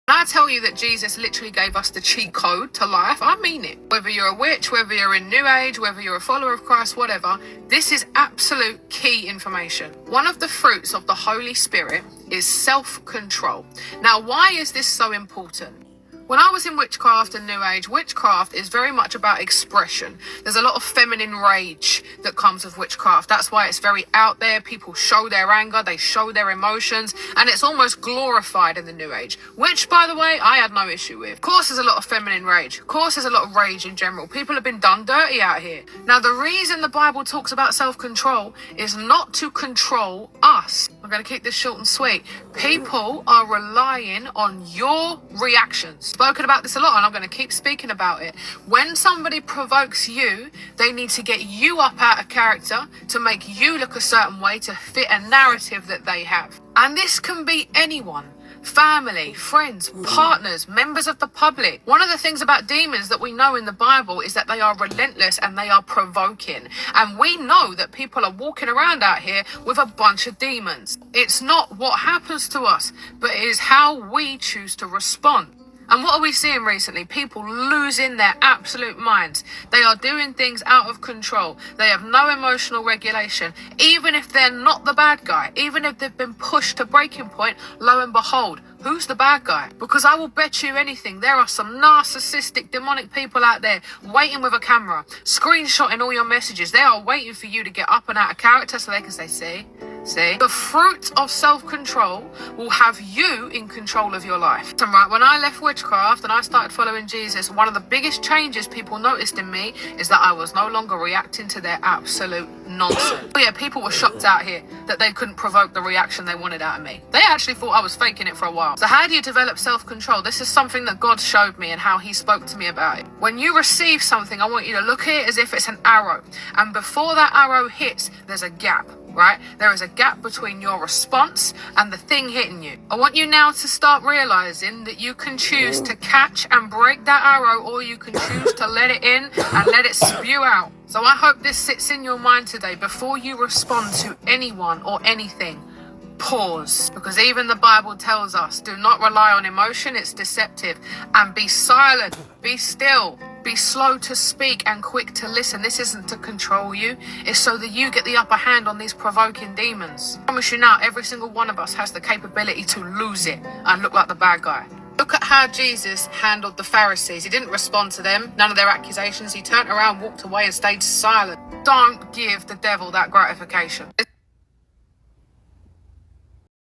When I tell you that Jesus literally gave us the cheat code to life, I mean it. Whether you're a witch, whether you're in New Age, whether you're a follower of Christ, whatever, this is absolute key information. One of the fruits of the Holy Spirit is self-control. Now, why is this so important? When I was in witchcraft and New Age, witchcraft is very much about expression. There's a lot of feminine rage that comes with witchcraft. That's why it's very out there. People show their anger, they show their emotions, and it's almost glorified in the New Age, which, by the way, I had no issue with. Of course, there's a lot of feminine rage. Of course, there's a lot of rage in general. People have been done dirty out here. Now, the reason the Bible talks about self-control is not to control us. I'm going to keep this short and sweet. People are relying on your reactions. Spoken about this a lot, and I'm going to keep speaking about it. When somebody provokes you, they need to get you up out of character to make you look a certain way to fit a narrative that they have. And this can be anyone. Family, friends, partners, members of the public. One of the things about demons that we know in the Bible is that they are relentless and they are provoking. And we know that people are walking around out here with a bunch of demons. It's not what happens to us, but it is how we choose to respond. And what are we seeing recently? People losing their absolute minds. They are doing things out of control. They have no emotional regulation. Even if they're not the bad guy, even if they've been pushed to breaking point, lo and behold, who's the bad guy? Because I will bet you anything, there are some narcissistic, demonic people out there waiting with a camera, screenshotting all your messages. They are waiting for you to get up and out of character so they can say, see? The fruit of self-control will have you in control of your life. And right, when I left witchcraft and I started following Jesus, one of the biggest changes people noticed in me is that I was no longer reacting to their absolute nonsense. But yeah, people were shocked out here that they couldn't provoke the reaction they wanted out of me. They actually thought I was faking it for a while. So how do you develop self-control? This is something that God showed me and how he spoke to me about it. When you receive something, I want you to look at it as if it's an arrow. And before that arrow hits, there's a gap. Right? There is a gap between your response and the thing hitting you. I want you now to start realizing that you can choose to catch and break that arrow, or you can choose to let it in and let it spew out. So I hope this sits in your mind today. Before you respond to anyone or anything, pause. Because even the Bible tells us, do not rely on emotion, it's deceptive. And be silent, be still. Be slow to speak and quick to listen. This isn't to control you. It's so that you get the upper hand on these provoking demons. I promise you now, every single one of us has the capability to lose it and look like the bad guy. Look at how Jesus handled the Pharisees. He didn't respond to them, none of their accusations. He turned around, walked away and stayed silent. Don't give the devil that gratification.